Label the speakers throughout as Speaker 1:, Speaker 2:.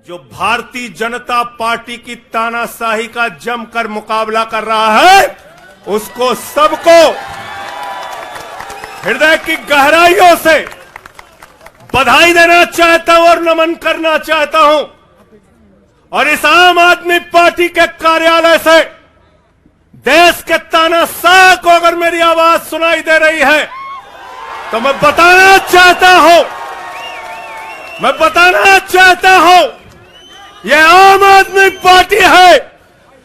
Speaker 1: जो भारतीय जनता पार्टी की तानाशाही का जमकर मुकाबला कर रहा है, उसको सबको हृदय की गहराइयों से बधाई देना चाहता हूं और नमन करना चाहता हूं। और इस आम आदमी पार्टी के कार्यालय से देश के तानाशाह को अगर मेरी आवाज सुनाई दे रही है तो मैं बताना चाहता हूं यह आम आदमी पार्टी है।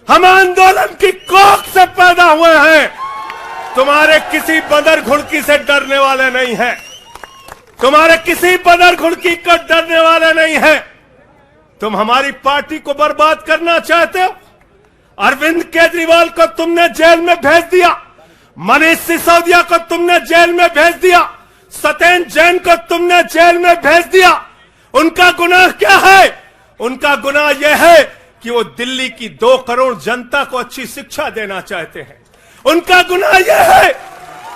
Speaker 1: हम आंदोलन की कोख से पैदा हुए हैं। तुम्हारे किसी बदर घुड़की से डरने वाले नहीं हैं। तुम्हारे किसी बदर घुड़की को डरने वाले नहीं हैं। तुम हमारी पार्टी को बर्बाद करना चाहते हो। अरविंद केजरीवाल को तुमने जेल में भेज दिया, मनीष सिसोदिया को तुमने जेल में भेज दिया, सत्येंद्र जैन को तुमने जेल में भेज दिया। उनका गुनाह क्या है? उनका गुनाह यह है कि वो दिल्ली की 2 करोड़ जनता को अच्छी शिक्षा देना चाहते हैं। उनका गुनाह यह है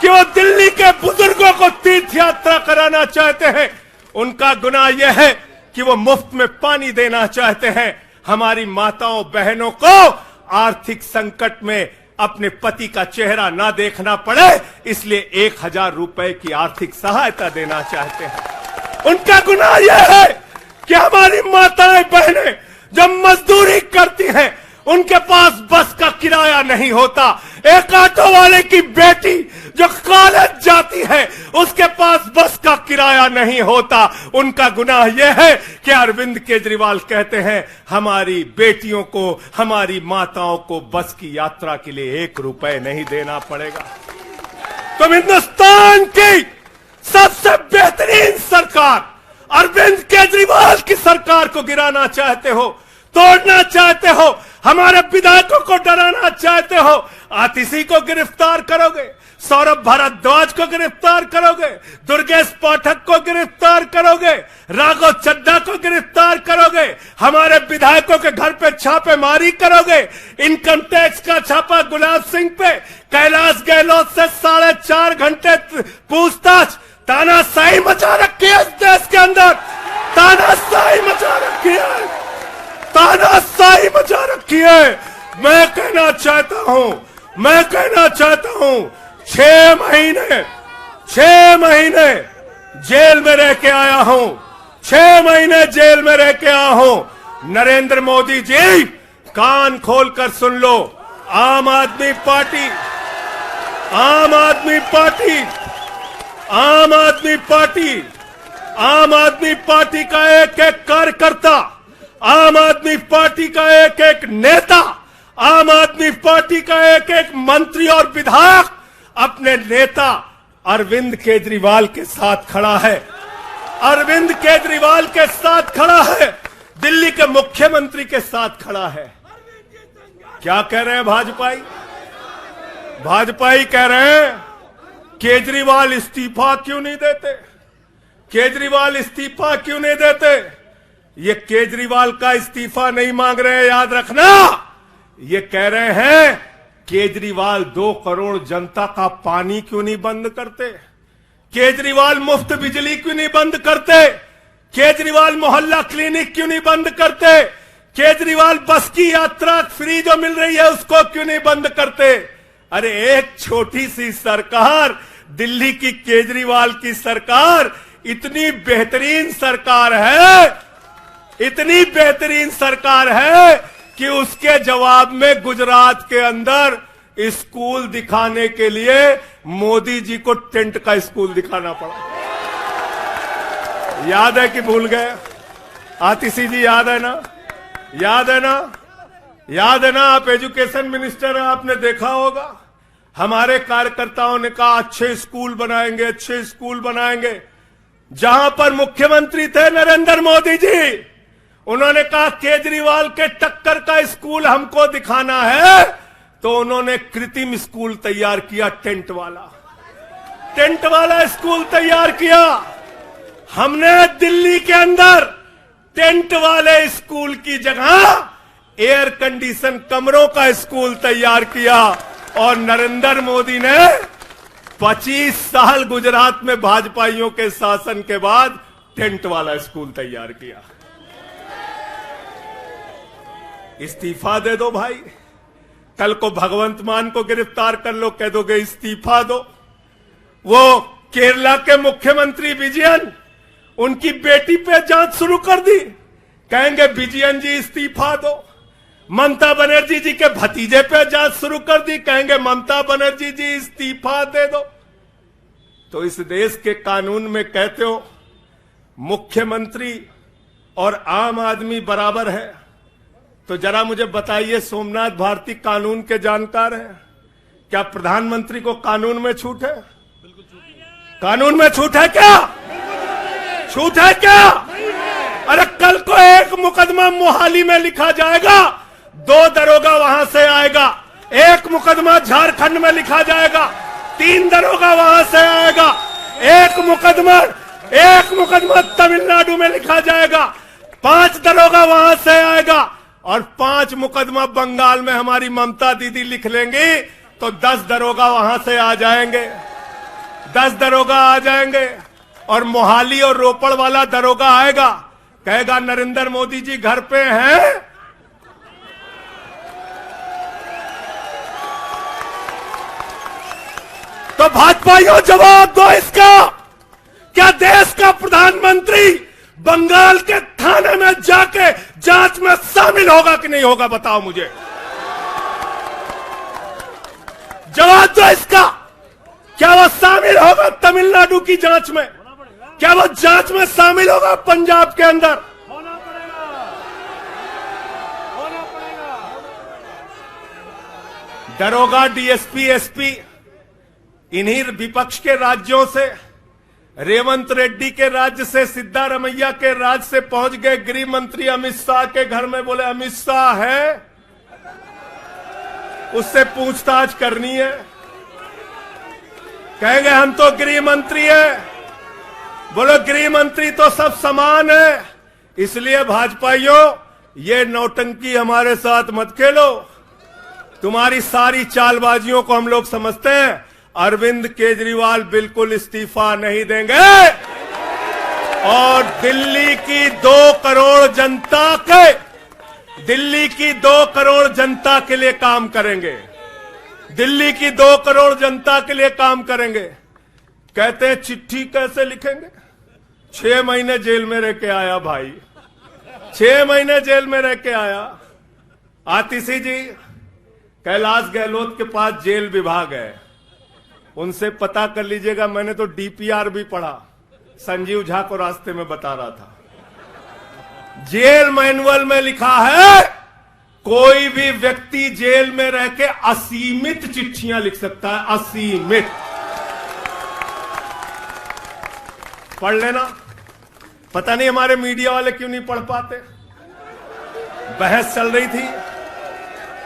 Speaker 1: कि वो दिल्ली के बुजुर्गों को तीर्थ यात्रा कराना चाहते हैं। उनका गुनाह यह है कि वो मुफ्त में पानी देना चाहते हैं। हमारी माताओं बहनों को आर्थिक संकट में अपने पति का चेहरा ना देखना पड़े, इसलिए 1000 रुपए की आर्थिक सहायता देना चाहते हैं। उनका गुनाह यह है कि हमारी माताएं बहनें जब मजदूरी करती हैं, उनके पास बस का किराया नहीं होता। एक ऑटो वाले की बेटी जो कॉलेज जाती है, उसके पास बस का किराया नहीं होता। उनका गुनाह यह है कि अरविंद केजरीवाल कहते हैं हमारी बेटियों को, हमारी माताओं को बस की यात्रा के लिए 1 रुपए नहीं देना पड़ेगा। तुम हिंदुस्तान की सबसे बेहतरीन सरकार अरविंद केजरीवाल की सरकार को गिराना चाहते हो, तोड़ना चाहते हो, हमारे विधायकों को डराना चाहते हो। आतिशी को गिरफ्तार करोगे, सौरभ भारद्वाज को गिरफ्तार करोगे, दुर्गेश पाठक को गिरफ्तार करोगे, राघव चड्ढा को गिरफ्तार करोगे, हमारे विधायकों के घर पे छापेमारी करोगे, इनकम टैक्स का छापा गुलाब सिंह पे, कैलाश गहलोत से 4.5 घंटे पूछताछ। तानाशाही मचा रखी है इस देश के अंदर, तानाशाही मचा रखी है, तानाशाही मचा रखी है। मैं कहना चाहता हूं 6 महीने जेल में रह के आया हूं, 6 महीने जेल में रह के आया हूं। नरेंद्र मोदी जी, कान खोलकर सुन लो। आम आदमी पार्टी का एक कार्यकर्ता, आम आदमी पार्टी का एक नेता, आम आदमी पार्टी का एक मंत्री और विधायक अपने नेता अरविंद केजरीवाल के साथ खड़ा है। अरविंद केजरीवाल के साथ खड़ा है, दिल्ली के मुख्यमंत्री के साथ खड़ा है। क्या कह रहे हैं भाजपाई कह रहे हैं केजरीवाल इस्तीफा क्यों नहीं देते, केजरीवाल इस्तीफा क्यों नहीं देते। ये केजरीवाल का इस्तीफा नहीं मांग रहे हैं, याद रखना। ये कह रहे हैं केजरीवाल 2 करोड़ जनता का पानी क्यों नहीं बंद करते, केजरीवाल मुफ्त बिजली क्यों नहीं बंद करते, केजरीवाल मोहल्ला क्लिनिक क्यों नहीं बंद करते, केजरीवाल बस की यात्रा फ्री जो मिल रही है उसको क्यों नहीं बंद करते। अरे एक छोटी सी सरकार, दिल्ली की केजरीवाल की सरकार इतनी बेहतरीन सरकार है कि उसके जवाब में गुजरात के अंदर स्कूल दिखाने के लिए मोदी जी को टेंट का स्कूल दिखाना पड़ा। याद है कि भूल गए? आतिशी जी याद है ना? आप एजुकेशन मिनिस्टर हैं, आपने देखा होगा। हमारे कार्यकर्ताओं ने कहा अच्छे स्कूल बनाएंगे। जहां पर मुख्यमंत्री थे नरेंद्र मोदी जी, उन्होंने कहा केजरीवाल के टक्कर का स्कूल हमको दिखाना है, तो उन्होंने कृत्रिम स्कूल तैयार किया, टेंट वाला स्कूल तैयार किया। हमने दिल्ली के अंदर टेंट वाले स्कूल की जगह एयर कंडीशन कमरों का स्कूल तैयार किया। और नरेंद्र मोदी ने 25 साल गुजरात में भाजपाइयों के शासन के बाद टेंट वाला स्कूल तैयार किया। इस्तीफा दे दो भाई। कल को भगवंत मान को गिरफ्तार कर लो, कह दोगे इस्तीफा दो। वो केरला के मुख्यमंत्री विजयन, उनकी बेटी पे जांच शुरू कर दी, कहेंगे विजयन जी इस्तीफा दो। ममता बनर्जी जी के भतीजे पे जांच शुरू कर दी, कहेंगे ममता बनर्जी जी इस्तीफा दे दो। तो इस देश के कानून में कहते हो मुख्यमंत्री और आम आदमी बराबर है, तो जरा मुझे बताइए, सोमनाथ भारती कानून के जानकार हैं, क्या प्रधानमंत्री को कानून में छूट है? कानून में छूट है क्या? छूट है क्या? अरे कल को एक मुकदमा मोहाली में लिखा जाएगा, 2 दरोगा वहां से आएगा। एक मुकदमा झारखंड में लिखा जाएगा, 3 दरोगा वहां से आएगा। एक मुकदमा तमिलनाडु में लिखा जाएगा, 5 दरोगा वहां से आएगा। और 5 मुकदमा बंगाल में हमारी ममता दीदी लिख लेंगी, तो 10 दरोगा वहां से आ जाएंगे, 10 दरोगा आ जाएंगे। और मोहाली और रोपड़ वाला दरोगा आएगा, कहेगा नरेंद्र मोदी जी घर पे हैं। तो भाजपाइयों जवाब दो इसका, क्या देश का प्रधानमंत्री बंगाल के थाने में जाके जांच में शामिल होगा कि नहीं होगा? बताओ मुझे, जवाब दो इसका। क्या वो शामिल होगा तमिलनाडु की जांच में? क्या वो जांच में शामिल होगा पंजाब के अंदर? होना पड़ेगा। दरोगा, डीएसपी, एसपी इन्हीं विपक्ष के राज्यों से, रेवंत रेड्डी के राज्य से, सिद्धारमैया के राज्य से पहुंच गए गृह मंत्री अमित शाह के घर में। बोले अमित शाह है, उससे पूछताछ करनी है। कहेंगे हम तो गृह मंत्री है। बोलो गृह मंत्री तो सब समान है। इसलिए भाजपाइयों, ये नौटंकी हमारे साथ मत खेलो। तुम्हारी सारी चालबाजियों को हम लोग समझते हैं। अरविंद केजरीवाल बिल्कुल इस्तीफा नहीं देंगे और दिल्ली की 2 करोड़ जनता के लिए काम करेंगे। दिल्ली की 2 करोड़ जनता के लिए काम करेंगे। कहते हैं चिट्ठी कैसे लिखेंगे? 6 महीने जेल में रह के आया भाई, 6 महीने जेल में रह के आया। आतिशी जी कैलाश गहलोत के पास जेल विभाग है, उनसे पता कर लीजिएगा। मैंने तो डीपीआर भी पढ़ा, संजीव झा को रास्ते में बता रहा था। जेल मैनुअल में लिखा है कोई भी व्यक्ति जेल में रह के असीमित चिट्ठियां लिख सकता है, असीमित। पढ़ लेना। पता नहीं हमारे मीडिया वाले क्यों नहीं पढ़ पाते। बहस चल रही थी,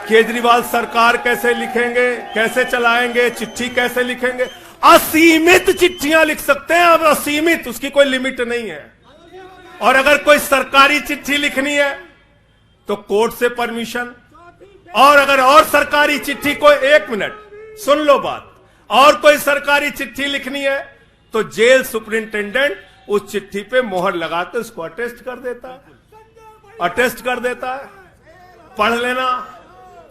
Speaker 1: केजरीवाल सरकार कैसे लिखेंगे, कैसे चलाएंगे, चिट्ठी कैसे लिखेंगे। असीमित चिट्ठियां लिख सकते हैं अब, असीमित, उसकी कोई लिमिट नहीं है। और अगर कोई सरकारी चिट्ठी लिखनी है तो कोर्ट से परमिशन, और अगर और सरकारी चिट्ठी को, 1 मिनट सुन लो बात, और कोई सरकारी चिट्ठी लिखनी है तो जेल सुपरिंटेंडेंट उस चिट्ठी पे मोहर लगाकर उसको अटेस्ट कर देता है। पढ़ लेना।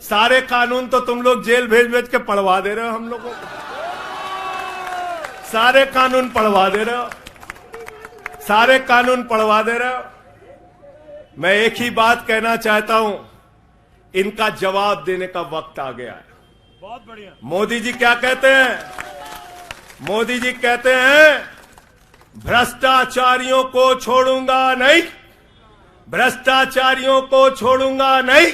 Speaker 1: सारे कानून तो तुम लोग जेल भेज भेज के पढ़वा दे रहे हो हम लोगों को। सारे कानून पढ़वा दे रहे हो, सारे कानून पढ़वा दे रहे हो। मैं एक ही बात कहना चाहता हूं, इनका जवाब देने का वक्त आ गया है। बहुत बढ़िया। मोदी जी क्या कहते हैं? मोदी जी कहते हैं भ्रष्टाचारियों को छोड़ूंगा नहीं, भ्रष्टाचारियों को छोड़ूंगा नहीं,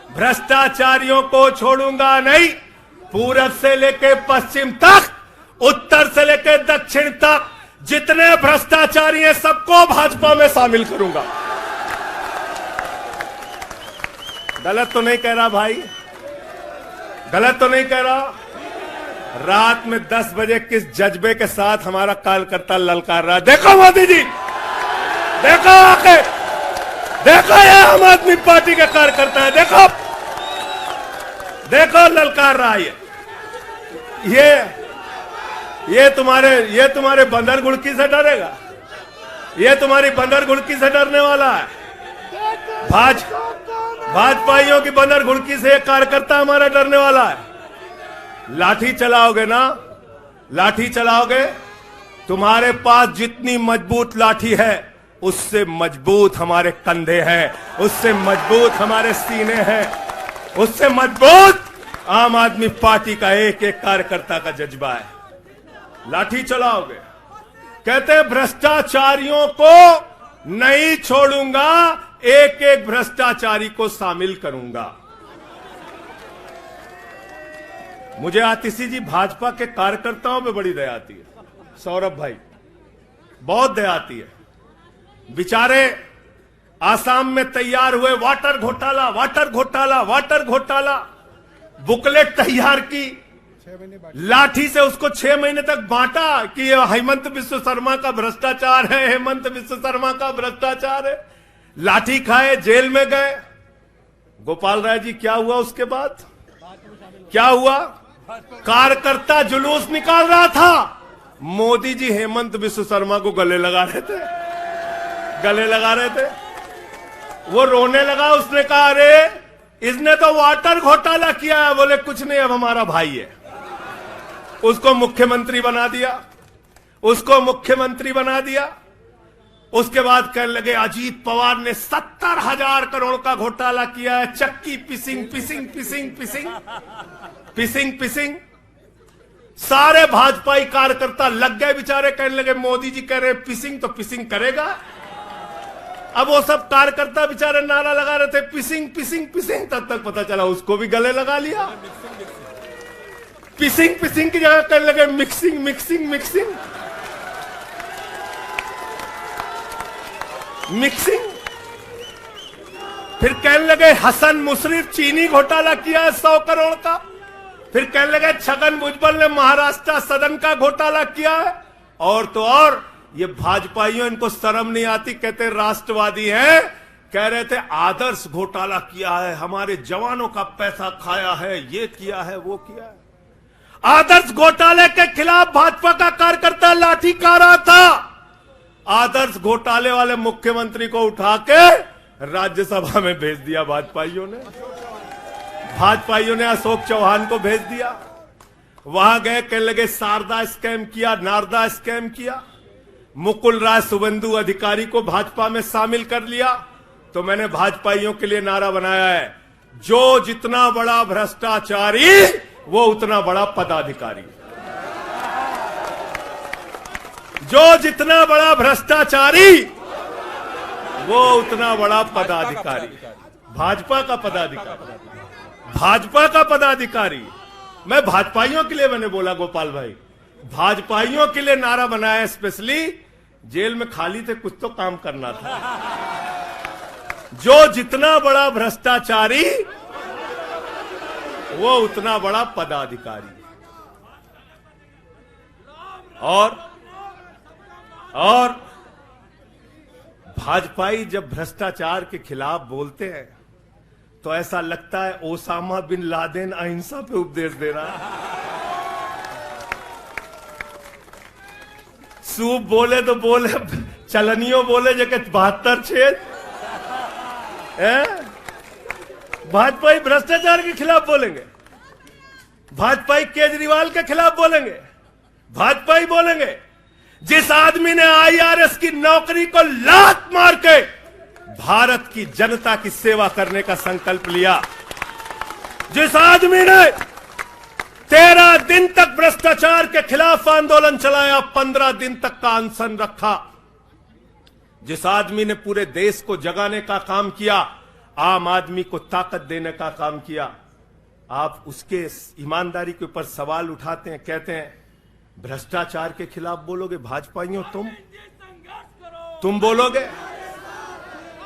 Speaker 1: भ्रष्टाचारियों को छोड़ूंगा नहीं। पूरब से लेकर पश्चिम तक, उत्तर से लेकर दक्षिण तक जितने भ्रष्टाचारी हैं सबको भाजपा में शामिल करूंगा। गलत तो नहीं कह रहा भाई? गलत तो नहीं कह रहा? रात में 10 बजे किस जज्बे के साथ हमारा कार्यकर्ता ललकार रहा है। देखो मोदी जी, देखो आके, देखो ये आम आदमी पार्टी के कार्यकर्ता है, देखो देखो ललकार रहा है। ये तुम्हारे बंदर घुड़की से डरेगा? ये तुम्हारी बंदर घुड़की से डरने वाला है? भाजपाइयों की बंदर घुड़की से एक कार्यकर्ता हमारा डरने वाला है। लाठी चलाओगे ना, लाठी चलाओगे, तुम्हारे पास जितनी मजबूत लाठी है उससे मजबूत हमारे कंधे हैं, उससे मजबूत हमारे सीने हैं, उससे मजबूत आम आदमी पार्टी का एक एक कार्यकर्ता का जज्बा है। लाठी चलाओगे, कहते हैं भ्रष्टाचारियों को नहीं छोड़ूंगा, एक एक भ्रष्टाचारी को शामिल करूंगा। मुझे आतिशी जी भाजपा के कार्यकर्ताओं पे बड़ी दया आती है, सौरभ भाई बहुत दया आती है। बेचारे आसाम में तैयार हुए वाटर घोटाला, वाटर घोटाला, वाटर घोटाला, बुकलेट तैयार की, लाठी से उसको 6 महीने तक बांटा कि ये हेमंत बिस्व शर्मा का भ्रष्टाचार है, हेमंत बिस्व शर्मा का भ्रष्टाचार है। लाठी खाए, जेल में गए। गोपाल राय जी क्या हुआ उसके बाद? क्या हुआ? कार्यकर्ता जुलूस निकाल रहा था, मोदी जी हेमंत बिस्व शर्मा को गले लगा रहे थे, गले लगा रहे थे। वो रोने लगा, उसने कहा अरे इसने तो वाटर घोटाला किया है। बोले कुछ नहीं, अब हमारा भाई है। उसको मुख्यमंत्री बना दिया, उसको मुख्यमंत्री बना दिया। उसके बाद कहने लगे अजीत पवार ने 70,000 करोड़ का घोटाला किया है, चक्की पिसिंग पिसिंग पिसिंग पिसिंग पिसिंग पिसिंग। सारे भाजपाई कार्यकर्ता लग गए बेचारे, कहने लगे मोदी जी कह रहे पिसिंग तो पिसिंग करेगा। अब वो सब कार्यकर्ता बेचारे नारा लगा रहे थे पिसिंग पिसिंग पिसिंग, तब तक पता चला उसको भी गले लगा लिया। पिसिंग पिसिंग की जगह कहने लगे मिक्सिंग मिक्सिंग मिक्सिंग मिक्सिंग। फिर कहने लगे हसन मुशर्रफ चीनी घोटाला किया है 100 करोड़ का। फिर कहने लगे छगन भुजबल ने महाराष्ट्र सदन का घोटाला किया है। और तो और ये भाजपाइयों, इनको शर्म नहीं आती, कहते राष्ट्रवादी हैं, कह रहे थे आदर्श घोटाला किया है, हमारे जवानों का पैसा खाया है, ये किया है, वो किया है। आदर्श घोटाले के खिलाफ भाजपा का कार्यकर्ता लाठी खा रहा था। आदर्श घोटाले वाले मुख्यमंत्री को उठा के राज्यसभा में भेज दिया भाजपाइयों ने। भाजपाइयों ने अशोक चौहान को भेज दिया। वहां गए, कहने लगे शारदा स्कैम किया, नारदा स्कैम किया। मुकुल राय शुभेंदु अधिकारी को भाजपा में शामिल कर लिया। तो मैंने भाजपाइयों के लिए नारा बनाया है, जो जितना बड़ा भ्रष्टाचारी वो उतना बड़ा पदाधिकारी। जो जितना बड़ा भ्रष्टाचारी वो उतना बड़ा पदाधिकारी। भाजपा का पदाधिकारी, भाजपा का पदाधिकारी। मैं भाजपाइयों के लिए मैंने बोला गोपाल भाई, भाजपाइयों के लिए नारा बनाया स्पेशली। जेल में खाली थे, कुछ तो काम करना था। जो जितना बड़ा भ्रष्टाचारी वो उतना बड़ा पदाधिकारी। और भाजपाई जब भ्रष्टाचार के खिलाफ बोलते हैं तो ऐसा लगता है ओसामा बिन लादेन अहिंसा पे उपदेश दे रहा है। सूप बोले तो बोले, चलनियों बोले जगह 72 छेद। भाजपाई भ्रष्टाचार के खिलाफ बोलेंगे, भाजपाई केजरीवाल के खिलाफ बोलेंगे, भाजपाई बोलेंगे जिस आदमी ने IRS की नौकरी को लात मार के भारत की जनता की सेवा करने का संकल्प लिया, जिस आदमी ने 13 दिन तक भ्रष्टाचार के खिलाफ आंदोलन चलाया, 15 दिन तक का अनशन रखा, जिस आदमी ने पूरे देश को जगाने का काम किया, आम आदमी को ताकत देने का काम किया, आप उसके ईमानदारी के ऊपर सवाल उठाते हैं, कहते हैं भ्रष्टाचार के खिलाफ बोलोगे। भाजपाइयों तुम बोलोगे,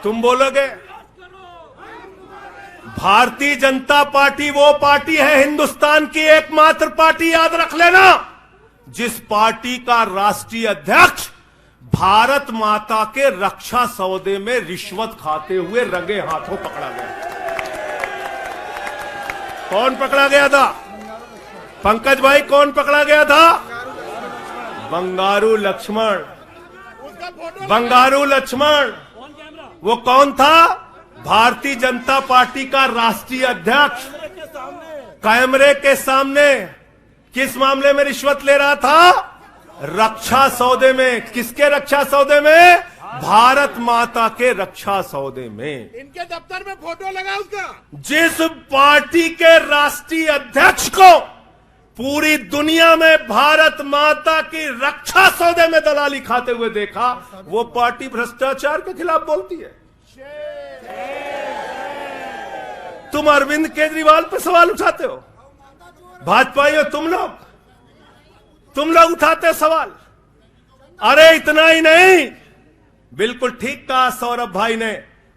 Speaker 1: तुम बोलोगे। भारतीय जनता पार्टी वो पार्टी है हिंदुस्तान की एकमात्र पार्टी, याद रख लेना, जिस पार्टी का राष्ट्रीय अध्यक्ष भारत माता के रक्षा सौदे में रिश्वत खाते हुए रंगे हाथों पकड़ा गया। कौन पकड़ा गया था? पंकज भाई, कौन पकड़ा गया था? बंगारू लक्ष्मण। बंगारू लक्ष्मण वो कौन था? भारतीय जनता पार्टी का राष्ट्रीय अध्यक्ष कैमरे के सामने किस मामले में रिश्वत ले रहा था? रक्षा सौदे में। किसके रक्षा सौदे में? भारत माता के रक्षा सौदे में।
Speaker 2: इनके दफ्तर में फोटो लगा उसका।
Speaker 1: जिस पार्टी के राष्ट्रीय अध्यक्ष को पूरी दुनिया में भारत माता की रक्षा सौदे में दलाली खाते हुए देखा, वो पार्टी भ्रष्टाचार के खिलाफ बोलती है। तुम अरविंद केजरीवाल पर सवाल उठाते हो, भाजपाइयों तुम लोग उठाते सवाल। अरे इतना ही नहीं, बिल्कुल ठीक कहा सौरभ भाई ने,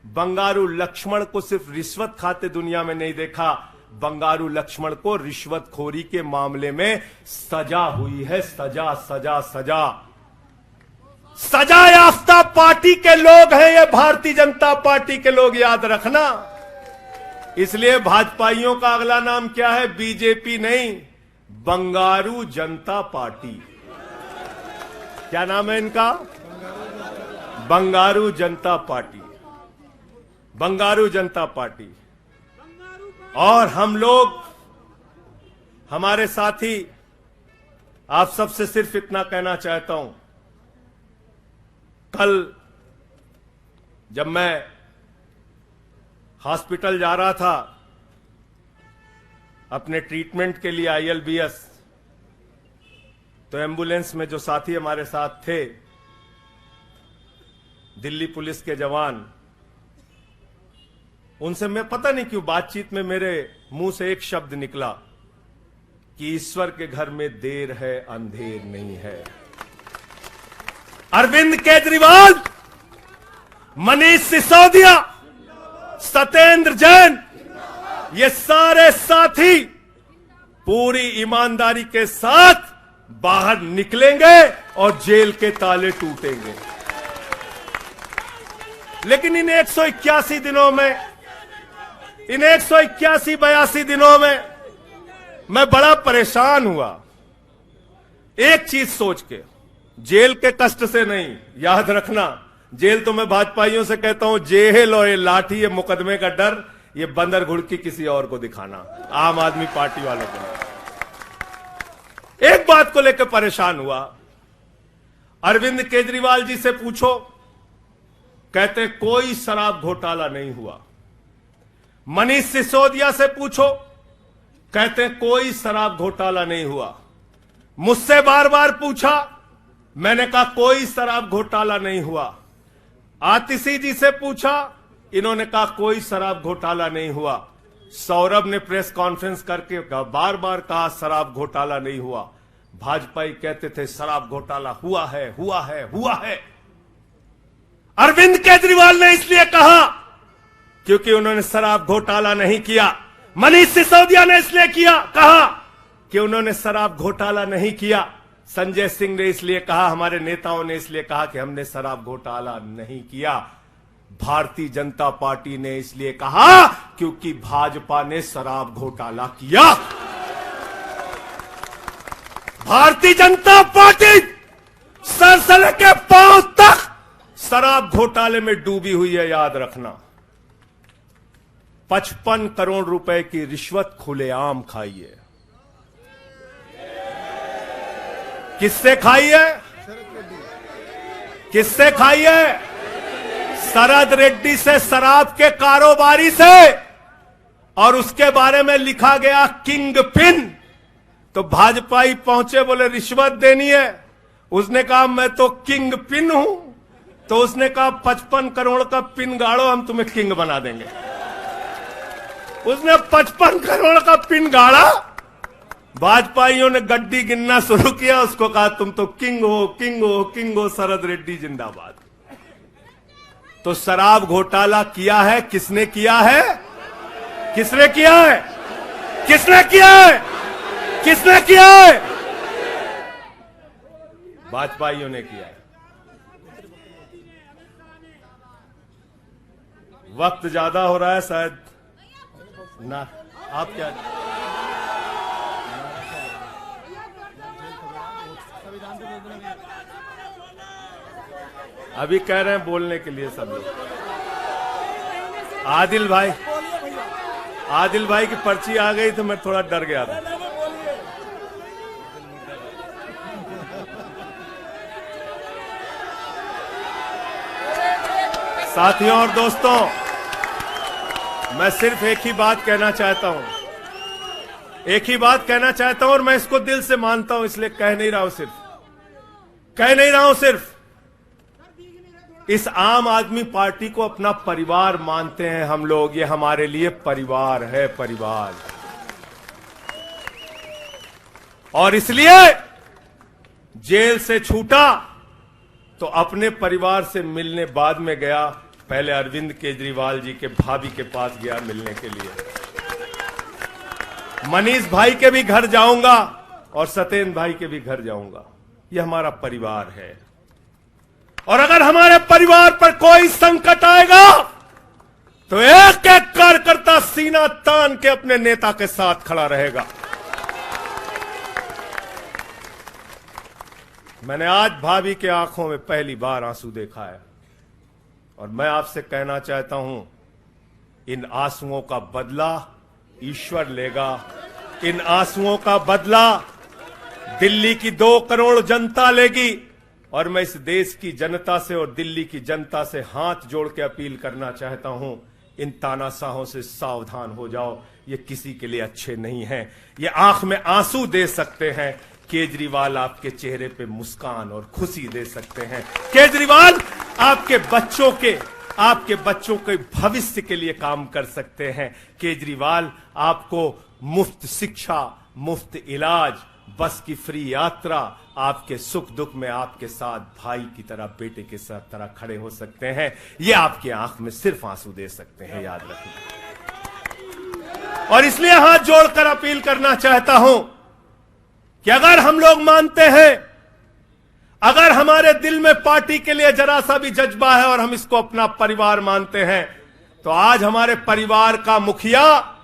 Speaker 1: बंगारू लक्ष्मण को सिर्फ रिश्वत खाते दुनिया में नहीं देखा, बंगारू लक्ष्मण को रिश्वतखोरी के मामले में सजा हुई है। सजा सजा सजा सजा याफ्ता पार्टी के लोग हैं ये भारतीय जनता पार्टी के लोग, याद रखना। इसलिए भाजपाइयों का अगला नाम क्या है? बीजेपी नहीं, बंगारू जनता पार्टी। क्या नाम है इनका? बंगारू जनता पार्टी। बंगारू जनता पार्टी। और हम लोग, हमारे साथी, आप सबसे सिर्फ इतना कहना चाहता हूं, कल जब मैं हॉस्पिटल जा रहा था अपने ट्रीटमेंट के लिए ILBS, तो एम्बुलेंस में जो साथी हमारे साथ थे, दिल्ली पुलिस के जवान, उनसे मैं पता नहीं क्यों बातचीत में मेरे मुंह से एक शब्द निकला कि ईश्वर के घर में देर है अंधेर नहीं है। अरविंद केजरीवाल, मनीष सिसोदिया, सत्येंद्र जैन, ये सारे साथी पूरी ईमानदारी के साथ बाहर निकलेंगे और जेल के ताले टूटेंगे। लेकिन इन 181 दिनों में, इन 181-82 दिनों में मैं बड़ा परेशान हुआ, एक चीज सोच के, जेल के कष्ट से नहीं। याद रखना, जेल तो मैं भाजपाइयों से कहता हूं, जेल और ये लाठी, ये मुकदमे का डर, ये बंदर घुड़की किसी और को दिखाना, आम आदमी पार्टी वालों को। एक बात को लेकर परेशान हुआ, अरविंद केजरीवाल जी से पूछो, कहते कोई शराब घोटाला नहीं हुआ। मनीष सिसोदिया से पूछो, कहते कोई शराब घोटाला नहीं हुआ। मुझसे बार बार पूछा, मैंने कहा कोई शराब घोटाला नहीं हुआ। आतिशी जी से पूछा, इन्होंने कहा कोई शराब घोटाला नहीं हुआ। सौरभ ने प्रेस कॉन्फ्रेंस करके बार बार कहा शराब घोटाला नहीं हुआ। भाजपाई कहते थे शराब घोटाला हुआ है, हुआ है, हुआ है। अरविंद केजरीवाल ने इसलिए कहा क्योंकि उन्होंने शराब घोटाला नहीं किया। मनीष सिसोदिया ने इसलिए कहा कि उन्होंने शराब घोटाला नहीं किया। संजय सिंह ने इसलिए कहा, हमारे नेताओं ने इसलिए कहा कि हमने शराब घोटाला नहीं किया। भारतीय जनता पार्टी ने इसलिए कहा क्योंकि भाजपा ने शराब घोटाला किया। भारतीय जनता पार्टी सर से लेकर पांव तक शराब घोटाले में डूबी हुई है, याद रखना। 55 करोड़ रुपए की रिश्वत खुलेआम खाई है। किससे खाई है? किससे खाई है? शरद रेड्डी से, शराब के कारोबारी से। और उसके बारे में लिखा गया किंग पिन। तो भाजपाई पहुंचे, बोले रिश्वत देनी है। उसने कहा मैं तो किंग पिन हूं। तो उसने कहा 55 करोड़ का पिन गाड़ो, हम तुम्हें किंग बना देंगे। उसने 55 करोड़ का पिन गाड़ा। भाजपाइयों ने गड्डी गिनना शुरू किया, उसको कहा तुम तो किंग हो, किंग हो, किंग हो, शरद रेड्डी जिंदाबाद। तो शराब घोटाला किया है, किसने किया है? किसने किया है? किसने किया है? किसने किया है? भाजपाइयों ने किया है। वक्त ज्यादा हो रहा है शायद ना, आप क्या? अभी कह रहे हैं बोलने के लिए सब लोग। आदिल भाई की पर्ची आ गई तो मैं थोड़ा डर गया था। साथियों और दोस्तों, मैं सिर्फ एक ही बात कहना चाहता हूं, और मैं इसको दिल से मानता हूं, इसलिए कह नहीं रहा हूं सिर्फ इस आम आदमी पार्टी को अपना परिवार मानते हैं हम लोग। ये हमारे लिए परिवार है, परिवार। और इसलिए जेल से छूटा तो अपने परिवार से मिलने बाद में गया, पहले अरविंद केजरीवाल जी के भाभी के पास गया मिलने के लिए। मनीष भाई के भी घर जाऊंगा और सत्येंद्र भाई के भी घर जाऊंगा। यह हमारा परिवार है। और अगर हमारे परिवार पर कोई संकट आएगा तो एक एक कार्यकर्ता सीना तान के अपने नेता के साथ खड़ा रहेगा। मैंने आज भाभी के आंखों में पहली बार आंसू देखा है और मैं आपसे कहना चाहता हूं, इन आंसुओं का बदला ईश्वर लेगा। इन आंसुओं का बदला दिल्ली की 2 करोड़ जनता लेगी। और मैं इस देश की जनता से और दिल्ली की जनता से हाथ जोड़ के अपील करना चाहता हूं, इन तानाशाहों से सावधान हो जाओ। ये किसी के लिए अच्छे नहीं हैं। ये आंख में आंसू दे सकते हैं, केजरीवाल आपके चेहरे पे मुस्कान और खुशी दे सकते हैं। केजरीवाल आपके बच्चों के भविष्य के लिए काम कर सकते हैं। केजरीवाल आपको मुफ्त शिक्षा, मुफ्त इलाज, बस की फ्री यात्रा, आपके सुख दुख में आपके साथ भाई की तरह, बेटे के साथ तरह खड़े हो सकते हैं। ये आपकी आंख में सिर्फ आंसू दे सकते हैं, याद रखिए। और इसलिए हाथ जोड़कर अपील करना चाहता हूं कि अगर हम लोग मानते हैं, अगर हमारे दिल में पार्टी के लिए जरा सा भी जज्बा है और हम इसको अपना परिवार मानते हैं, तो आज हमारे परिवार का मुखिया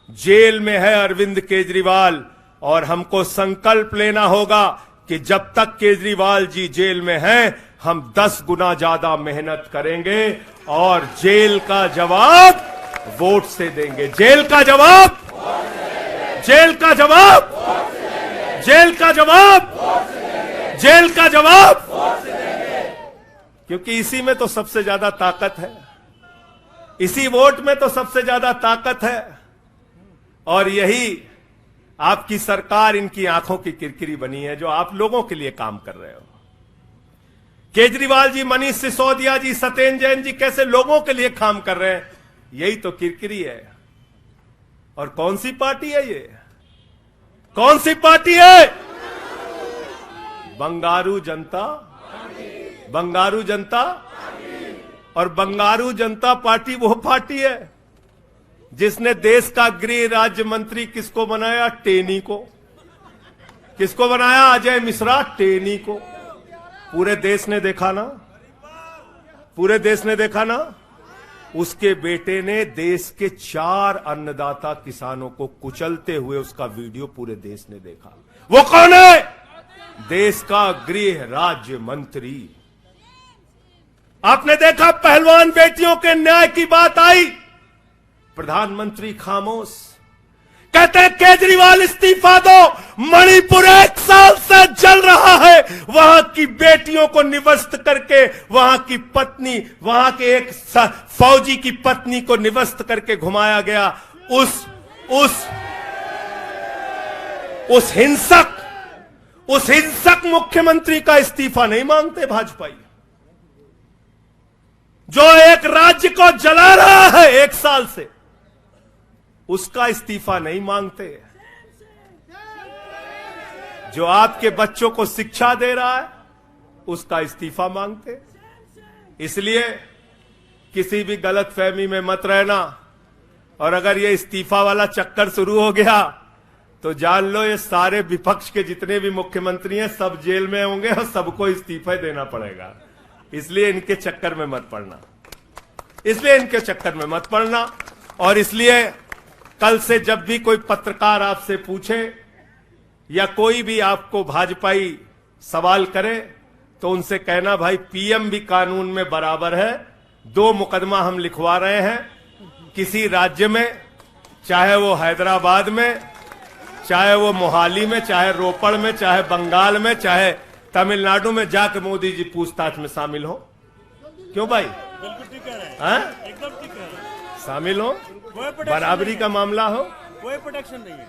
Speaker 1: जेल में है, अरविंद केजरीवाल। और हमको संकल्प लेना होगा कि जब तक केजरीवाल जी जेल में हैं, हम 10 गुना ज्यादा मेहनत करेंगे और जेल का जवाब वोट से देंगे। जेल का जवाब क्योंकि इसी में तो सबसे ज्यादा ताकत है, इसी वोट में तो सबसे ज्यादा ताकत है। और यही आपकी सरकार इनकी आंखों की किरकिरी बनी है, जो आप लोगों के लिए काम कर रहे हो। केजरीवाल जी, मनीष सिसोदिया जी, सत्येंद्र जैन जी कैसे लोगों के लिए काम कर रहे हैं, यही तो किरकिरी है। और कौन सी पार्टी है ये? कौन सी पार्टी है? बंगारू जनता और बंगारू जनता पार्टी वो पार्टी है जिसने देश का गृह राज्य मंत्री किसको बनाया? टेनी को। किसको बनाया? अजय मिश्रा टेनी को। पूरे देश ने देखा ना, उसके बेटे ने देश के 4 अन्नदाता किसानों को कुचलते हुए उसका वीडियो पूरे देश ने देखा। वो कौन है? देश का गृह राज्य मंत्री। आपने देखा पहलवान बेटियों के न्याय की बात आई, प्रधानमंत्री खामोश। कहते हैं केजरीवाल इस्तीफा दो, मणिपुर 1 साल से जल रहा है। वहां की बेटियों को निवस्त करके, वहां की पत्नी, वहां के एक फौजी की पत्नी को निवस्त करके घुमाया गया। उस हिंसक मुख्यमंत्री का इस्तीफा नहीं मांगते भाजपाई, जो एक राज्य को जला रहा है 1 साल से, उसका इस्तीफा नहीं मांगते। जो आपके बच्चों को शिक्षा दे रहा है, उसका इस्तीफा मांगते। इसलिए किसी भी गलतफहमी में मत रहना। और अगर ये इस्तीफा वाला चक्कर शुरू हो गया तो जान लो, ये सारे विपक्ष के जितने भी मुख्यमंत्री हैं सब जेल में होंगे और सबको इस्तीफा देना पड़ेगा। इसलिए इनके चक्कर में मत पड़ना। और इसलिए कल से जब भी कोई पत्रकार आपसे पूछे या कोई भी आपको भाजपाई सवाल करे, तो उनसे कहना, भाई पीएम भी कानून में बराबर है। 2 मुकदमा हम लिखवा रहे हैं, किसी राज्य में, चाहे वो हैदराबाद में, चाहे वो मोहाली में, चाहे रोपड़ में, चाहे बंगाल में, चाहे तमिलनाडु में जाकर मोदी जी पूछताछ में शामिल हो। क्यों भाई?
Speaker 3: बिल्कुल ठीक कह रहे हैं,
Speaker 1: हाँ?
Speaker 3: एकदम ठीक कह रहे हैं।
Speaker 1: शामिल हो,
Speaker 3: कोई प्रोटेक्शन
Speaker 1: बराबरी
Speaker 3: नहीं
Speaker 1: का
Speaker 3: है।
Speaker 1: मामला हो।
Speaker 3: कोई प्रोटेक्शन नहीं है।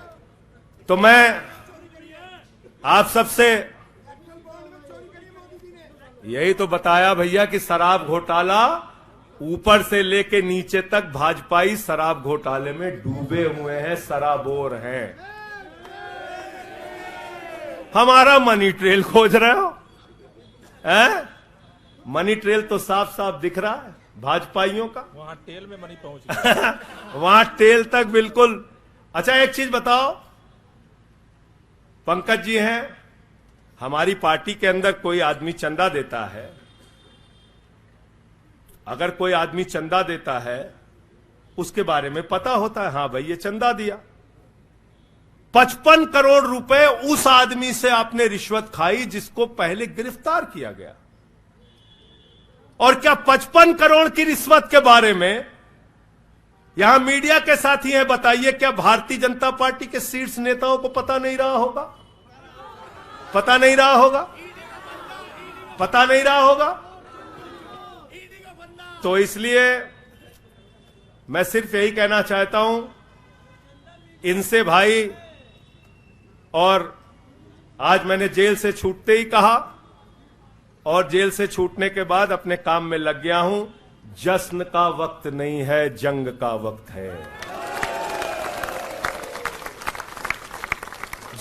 Speaker 1: तो मैं आप सबसे यही तो बताया भैया कि शराब घोटाला ऊपर से लेके नीचे तक भाजपाई शराब घोटाले में डूबे हुए हैं, सराबोर हैं। हमारा मनी ट्रेल खोज रहे हो? हैं? मनी ट्रेल तो साफ साफ दिख रहा है भाजपाइयों का।
Speaker 3: वहां टेल में मनी पहुंच गया।
Speaker 1: वहां टेल तक बिल्कुल। अच्छा, एक चीज बताओ, पंकज जी हैं, हमारी पार्टी के अंदर कोई आदमी चंदा देता है, अगर कोई आदमी चंदा देता है उसके बारे में पता होता है, हाँ भाई ये चंदा दिया। 55 करोड़ रुपए उस आदमी से आपने रिश्वत खाई जिसको पहले गिरफ्तार किया गया। और क्या 55 करोड़ की रिश्वत के बारे में यहां मीडिया के साथी हैं, बताइए क्या भारतीय जनता पार्टी के शीर्ष नेताओं को पता नहीं रहा होगा? पता नहीं रहा होगा? पता नहीं रहा होगा? तो इसलिए मैं सिर्फ यही कहना चाहता हूं इनसे भाई, और आज मैंने जेल से छूटते ही कहा और जेल से छूटने के बाद अपने काम में लग गया हूं। जश्न का वक्त नहीं है, जंग का वक्त है।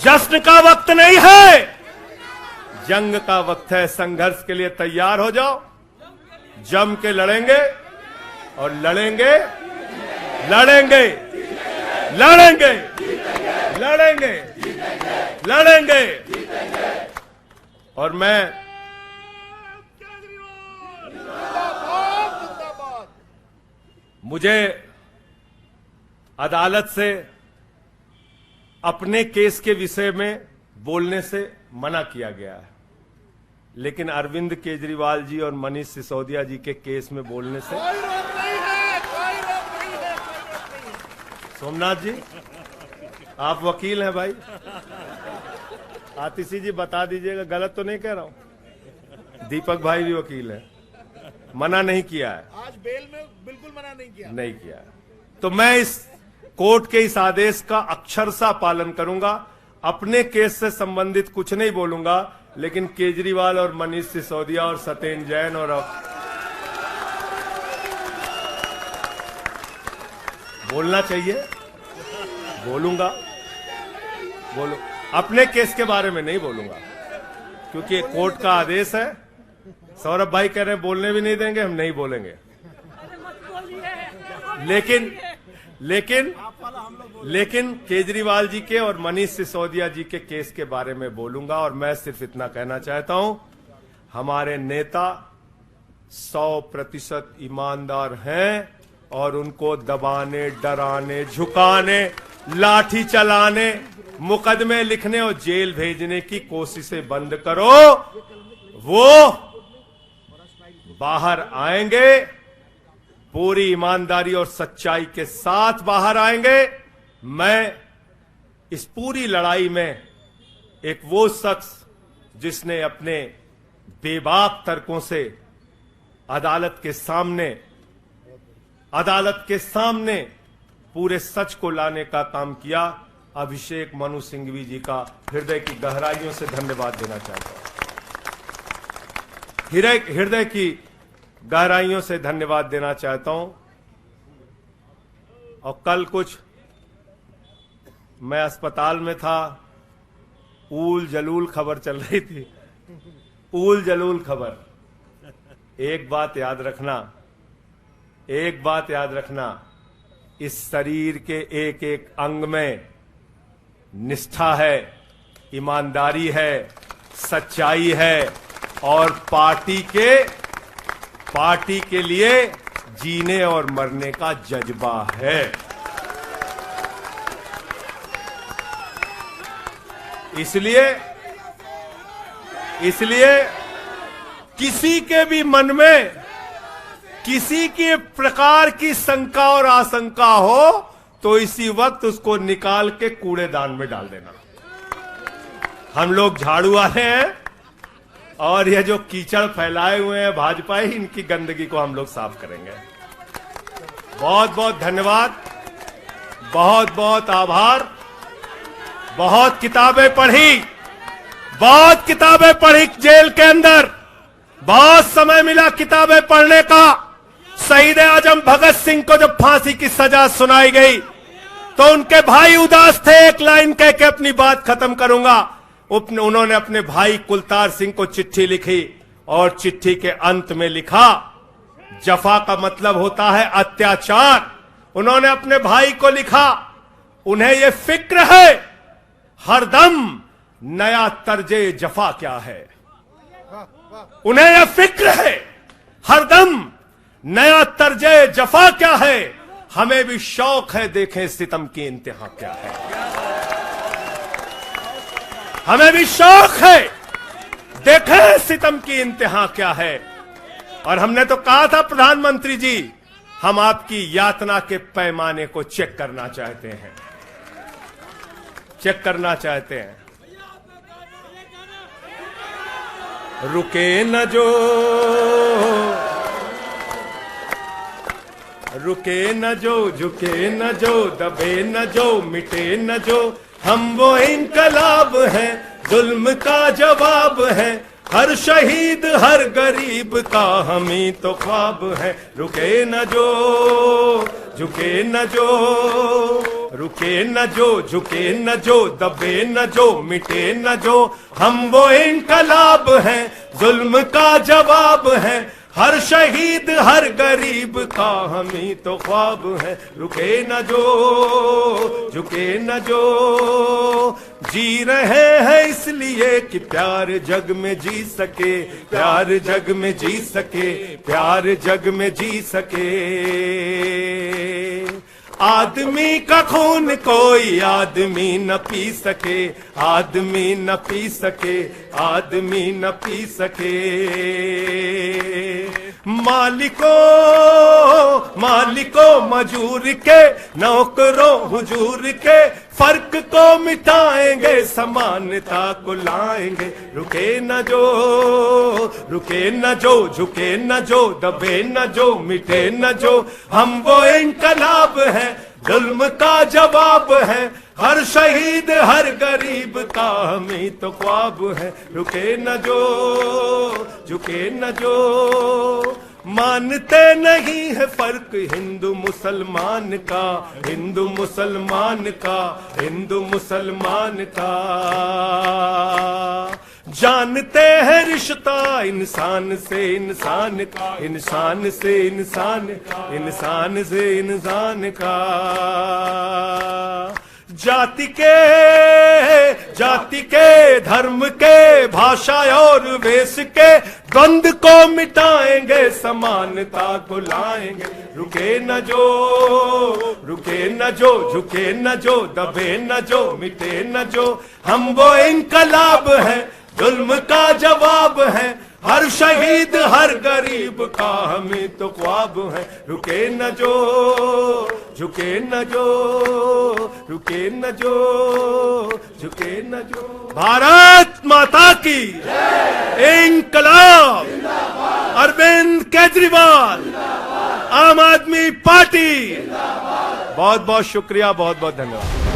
Speaker 1: जश्न का वक्त नहीं है, जंग का वक्त है। संघर्ष के लिए तैयार हो जाओ, जम के लड़ेंगे और लड़ेंगे, लड़ेंगे, लड़ेंगे, लड़ेंगे, लड़ेंगे। और मैं मुझे अदालत से अपने केस के विषय में बोलने से मना किया गया है, लेकिन अरविंद केजरीवाल जी और मनीष सिसोदिया जी के केस में बोलने से
Speaker 2: कोई रोक नहीं है, कोई रोक नहीं है, कोई रोक नहीं है।
Speaker 1: सोमनाथ जी, आप वकील हैं भाई, आतिशी जी बता दीजिएगा, गलत तो नहीं कह रहा हूं। दीपक भाई भी वकील है, मना नहीं किया है।
Speaker 2: आज बेल में बिल्कुल मना नहीं किया।
Speaker 1: नहीं किया है। तो मैं इस कोर्ट के इस आदेश का अक्षरशः पालन करूंगा। अपने केस से संबंधित कुछ नहीं बोलूंगा, लेकिन केजरीवाल और मनीष सिसोदिया और सत्येंद्र जैन और बोलना चाहिए, बोलूंगा, बोलो। अपने केस के बारे में नहीं बोलूंगा क्योंकि कोर्ट का आदेश है। सौरभ भाई कह रहे हैं बोलने भी नहीं देंगे, हम नहीं बोलेंगे। लेकिन केजरीवाल जी के और मनीष सिसोदिया जी के केस के बारे में बोलूंगा। और मैं सिर्फ इतना कहना चाहता हूं, हमारे नेता 100% ईमानदार हैं और उनको दबाने, डराने, झुकाने, लाठी चलाने, मुकदमे लिखने और जेल भेजने की कोशिशें बंद करो। वो बाहर आएंगे, पूरी ईमानदारी और सच्चाई के साथ बाहर आएंगे। मैं इस पूरी लड़ाई में एक वो शख्स जिसने अपने बेबाक तर्कों से अदालत के सामने पूरे सच को लाने का काम किया, अभिषेक मनु सिंघवी जी का हृदय की गहराइयों से धन्यवाद देना चाहता हूं। हृदय की गहराइयों से धन्यवाद देना चाहता हूं। और कल कुछ मैं अस्पताल में था, ऊल जलूल खबर चल रही थी, ऊल जलूल खबर। एक बात याद रखना, इस शरीर के एक एक अंग में निष्ठा है, ईमानदारी है, सच्चाई है और पार्टी के लिए जीने और मरने का जज्बा है। इसलिए किसी के भी मन में किसी के प्रकार की शंका और आशंका हो तो इसी वक्त उसको निकाल के कूड़ेदान में डाल देना। हम लोग झाड़ू वाले हैं और ये जो कीचड़ फैलाए हुए हैं भाजपा ही, इनकी गंदगी को हम लोग साफ करेंगे। बहुत बहुत धन्यवाद, बहुत बहुत आभार। बहुत किताबें पढ़ी जेल के अंदर, बहुत समय मिला किताबें पढ़ने का। शहीद आजम भगत सिंह को जब फांसी की सजा सुनाई गई तो उनके भाई उदास थे। एक लाइन कह के अपनी बात खत्म करूंगा। उन्होंने अपने भाई कुलतार सिंह को चिट्ठी लिखी और चिट्ठी के अंत में लिखा, जफा का मतलब होता है अत्याचार। उन्होंने अपने भाई को लिखा, उन्हें यह फिक्र है हरदम नया तर्जे जफा क्या है। उन्हें यह फिक्र है हरदम नया तर्जे जफा क्या है। हमें भी शौक है देखें सितम की इंतहा क्या है। हमें भी शौक है देखें सितम की इंतहा क्या है। और हमने तो कहा था प्रधानमंत्री जी, हम आपकी यातना के पैमाने को चेक करना चाहते हैं, चेक करना चाहते हैं। रुके न जो, रुके न जो, झुके न जो, दबे न जो, मिटे न जो, हम वो इनकलाब हैं, जुल्म का जवाब है। हर शहीद हर गरीब का हम ही तो ख्वाब है। रुके न जो, झुके न जो, रुके न जो, झुके न जो, दबे न जो, मिटे न जो, हम वो इनकलाब हैं, जुल्म का जवाब है। हर शहीद हर गरीब का हम ही तो ख्वाब है। रुके न जो, झुके न जो, जी रहे हैं इसलिए कि प्यार जग में जी सके, प्यार जग में जी सके, प्यार जग में जी सके। आदमी का खून कोई आदमी न पी सके, आदमी न पी सके, आदमी न पी सके। मालिकों मजूर के, नौकरों हुजूर के, फर्क को मिटाएंगे, समानता को लाएंगे। रुके न जो, रुके न जो, झुके न जो, दबे न जो, मिटे न जो, हम वो इनकलाब हैं, जुल्म का जवाब है। हर शहीद हर गरीब का हम ही तो ख्वाब है। रुके न जो, झुके न जो, मानते नहीं है फर्क हिंदू मुसलमान का, हिंदू मुसलमान का, हिंदू मुसलमान का। जानते हैं रिश्ता इंसान से इंसान का, इंसान से इंसान, इंसान से इंसान का। जाति के धर्म के, भाषा और वेश के द्वंद को मिटाएंगे, समानता को लाएंगे। रुके न जो, रुके न जो, झुके न जो, दबे न जो, मिटे न जो, हम वो इनकलाब है, जुल्म का जवाब है। हर शहीद हर गरीब का हमें तो ख्वाब है। रुके न जो, झुके न जो, रुके न जो, झुके न जो। भारत माता की इंकलाब। अरविंद केजरीवाल, आम आदमी पार्टी। बहुत बहुत शुक्रिया, बहुत बहुत धन्यवाद।